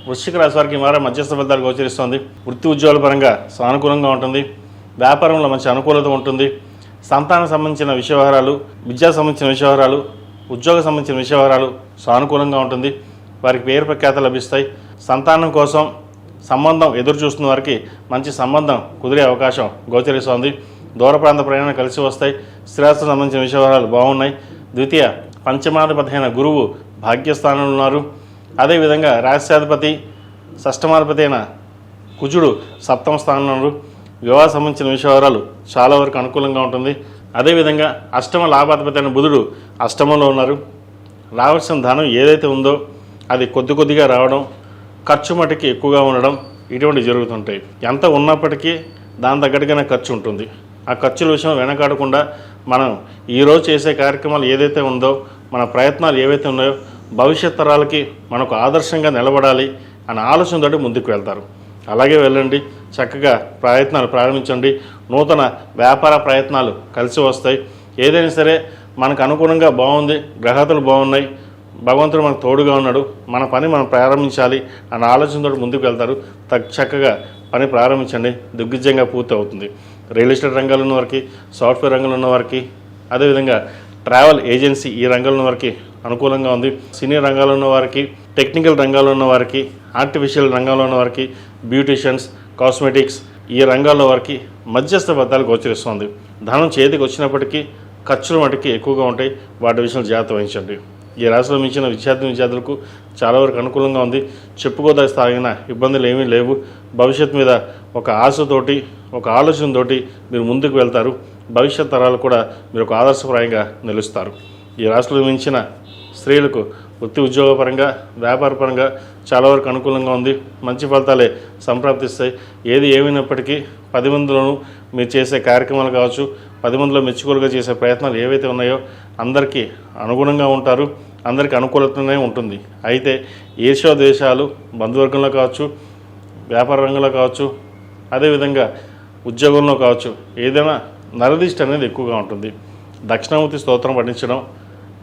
వృశ్చిక రాశి వారికి వారం మధ్యస్థ ఫలితాలు గోచరిస్తోంది. వృత్తి ఉద్యోగాల పరంగా సానుకూలంగా ఉంటుంది. వ్యాపారంలో మంచి అనుకూలత ఉంటుంది. సంతానం సంబంధించిన విషయవహారాలు, విద్యా సంబంధించిన విషయవహారాలు, ఉద్యోగ సంబంధించిన విషయవహారాలు సానుకూలంగా ఉంటుంది. వారికి పేరు ప్రఖ్యాతలు లభిస్తాయి. సంతానం కోసం సంబంధం ఎదురు చూస్తున్న వారికి మంచి సంబంధం కుదిరే అవకాశం గోచరిస్తోంది. దూర ప్రాంత ప్రయాణాలు కలిసి వస్తాయి. స్థిరాస్తులకు సంబంధించిన విషయవహారాలు బాగున్నాయి. ద్వితీయ పంచమాధిపతి అయిన గురువు భాగ్యస్థానంలో ఉన్నారు. అదేవిధంగా రాష్ట్రాధిపతి షష్టమాధిపతి అయిన కుజుడు సప్తమ స్థానంలో ఉన్నారు. వివాహ సంబంధించిన విషయవహారాలు చాలా వరకు అనుకూలంగా ఉంటుంది. అదేవిధంగా అష్టమ లాభాధిపతి అయిన బుధుడు అష్టమంలో ఉన్నారు. రావాల్సిన ధనం ఏదైతే ఉందో అది కొద్దిగా రావడం, ఖర్చు మటుకి ఎక్కువగా ఉండడం ఇటువంటివి జరుగుతుంటాయి. ఎంత ఉన్నప్పటికీ దాని తగ్గట్టుగానే ఖర్చు ఉంటుంది. ఆ ఖర్చుల విషయం వెనకాడకుండా మనం ఈరోజు చేసే కార్యక్రమాలు ఏదైతే ఉందో, మన ప్రయత్నాలు ఏవైతే ఉన్నాయో భవిష్యత్ తరాలకి మనకు ఆదర్శంగా నిలబడాలి అనే ఆలోచనతో ముందుకు వెళ్తారు. అలాగే వెళ్ళండి, చక్కగా ప్రయత్నాలు ప్రారంభించండి. నూతన వ్యాపార ప్రయత్నాలు కలిసి వస్తాయి. ఏదైనా సరే మనకు అనుగుణంగా బాగుంది, గ్రహతులు బాగున్నాయి, భగవంతుడు మనకు తోడుగా ఉన్నాడు, మన పని మనం ప్రారంభించాలి అనే ఆలోచనతో ముందుకు వెళ్తారు. చక్కగా పని ప్రారంభించండి, దిగ్విజయంగా పూర్తి అవుతుంది. రియల్ ఎస్టేట్ రంగంలో ఉన్న వారికి, సాఫ్ట్వేర్ రంగంలో ఉన్న వారికి, అదేవిధంగా ట్రావెల్ ఏజెన్సీ ఈ రంగంలో ఉన్న వారికి అనుకూలంగా ఉంది. సీనియర్ రంగాల్లో ఉన్న వారికి, టెక్నికల్ రంగాల్లో ఉన్న వారికి, ఆర్టిఫిషియల్ రంగంలో ఉన్న వారికి, బ్యూటిషియన్స్, కాస్మెటిక్స్ ఈ రంగాల్లో వారికి మధ్యస్థ ఫలితాలు గోచరిస్తుంది. ధనం చేతికి వచ్చినప్పటికీ ఖర్చులు మటుకి ఎక్కువగా ఉంటాయి. వాటి విషయంలో జాగ్రత్త వహించండి. ఈ రాశిలో మించిన విద్యార్థులకు చాలా వరకు అనుకూలంగా ఉంది. చెప్పుకోదగిన ఇబ్బందులు ఏమీ లేవు. భవిష్యత్తు మీద ఒక ఆశతోటి, ఒక ఆలోచనతోటి మీరు ముందుకు వెళ్తారు. భవిష్యత్ తరాలు కూడా మీరు ఒక ఆదర్శప్రాయంగా నిలుస్తారు. ఈ రాశిలో మించిన స్త్రీలకు వృత్తి ఉద్యోగపరంగా, వ్యాపారపరంగా చాలా వరకు అనుకూలంగా ఉంది. మంచి ఫలితాలే సంప్రాప్తిస్తాయి. ఏది ఏమైనప్పటికీ 10 మందిలోనూ మీరు చేసే కార్యక్రమాలు కావచ్చు, 10 మందిలో మెచ్చుకోలుగా చేసే ప్రయత్నాలు ఏవైతే ఉన్నాయో అందరికీ అనుగుణంగా ఉంటారు. అందరికీ అనుకూలతనే ఉంటుంది. అయితే ఈర్ష్యాద్వేషాలు బంధువర్గంలో కావచ్చు, వ్యాపార రంగంలో కావచ్చు, అదేవిధంగా ఉద్యోగంలో కావచ్చు, ఏదైనా నరదిష్టి అనేది ఎక్కువగా ఉంటుంది. దక్షిణామూర్తి స్తోత్రం పఠించడం,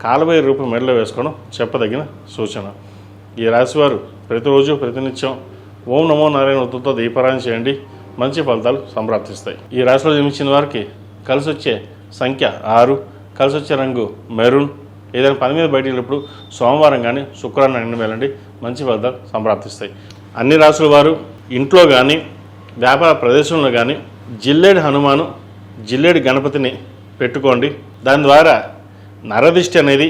కాలభైర రూపం మెడలో వేసుకోవడం చెప్పదగిన సూచన. ఈ రాశివారు ప్రతిరోజు ప్రతినిత్యం ఓం నమో నారాయణ వృత్తంతో దీపారాయణ చేయండి. మంచి ఫలితాలు సంప్రాప్తిస్తాయి. ఈ రాశిలో జన్మించిన వారికి కలిసి వచ్చే సంఖ్య 6, కలిసి వచ్చే రంగు మెరూన్. ఏదైనా పని మీద బయట వెళ్ళినప్పుడు సోమవారం కానీ శుక్రవారం కానీ వెళ్ళండి. మంచి ఫలితాలు సంప్రాప్తిస్తాయి. అన్ని రాశుల వారు ఇంట్లో కానీ వ్యాపార ప్రదేశంలో కానీ జిల్లేడు హనుమాను, జిల్లేడు గణపతిని పెట్టుకోండి. దాని ద్వారా నరదిష్టి అనేది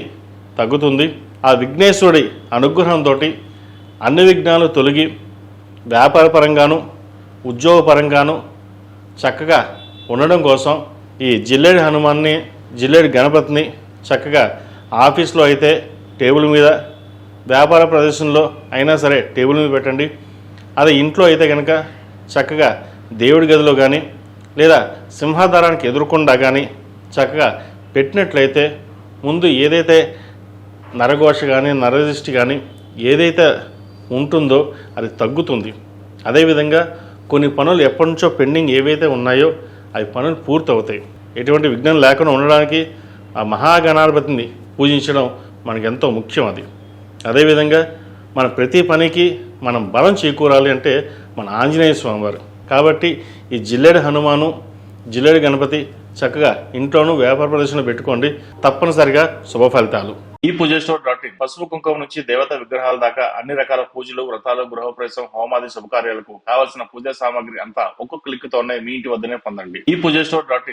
తగ్గుతుంది. ఆ విఘ్నేశ్వరుడి అనుగ్రహంతో అన్ని విఘ్నాలు తొలగి వ్యాపారపరంగాను ఉద్యోగపరంగాను చక్కగా ఉండడం కోసం ఈ జిల్లేడు హనుమాన్ని, జిల్లేడు గణపతిని చక్కగా ఆఫీస్లో అయితే టేబుల్ మీద, వ్యాపార ప్రదేశంలో అయినా సరే టేబుల్ మీద పెట్టండి. అదే ఇంట్లో అయితే కనుక చక్కగా దేవుడి గదిలో కానీ లేదా సింహాధారానికి ఎదురుకుండా కానీ చక్కగా పెట్టినట్లయితే ముందు ఏదైతే నరఘోష కానీ నరదృష్టి కానీ ఏదైతే ఉంటుందో అది తగ్గుతుంది. అదేవిధంగా కొన్ని పనులు ఎప్పటి నుంచో పెండింగ్ ఏవైతే ఉన్నాయో అవి పనులు పూర్తవుతాయి. ఎటువంటి విఘ్నం లేకుండా ఉండడానికి ఆ మహాగణాధిపతిని పూజించడం మనకు ఎంతో ముఖ్యం. అదేవిధంగా మన ప్రతి పనికి మనం బలం చేకూరాలి అంటే మన ఆంజనేయ స్వామివారు. కాబట్టి ఈ జిల్లేడు హనుమాను, జిల్లేడు గణపతి చక్కగా ఇంట్లోనూ వ్యాపార ప్రదేశంలో పెట్టుకోండి. తప్పనిసరిగా శుభ ఫలితాలు. ఈ పూజేశ్వర్.in పసుపు కుంకుమ నుంచి దేవతా విగ్రహాల దాకా అన్ని రకాల పూజలు, వ్రతాలు, గృహప్రవేశం, హోమాది శుభకార్యాలకు కావాల్సిన పూజా సామాగ్రి అంతా ఒక్కొక్క క్లిక్ తోనే మీ ఇంటి వద్దనే పొందండి. ఈ పూజేశ్వర్.in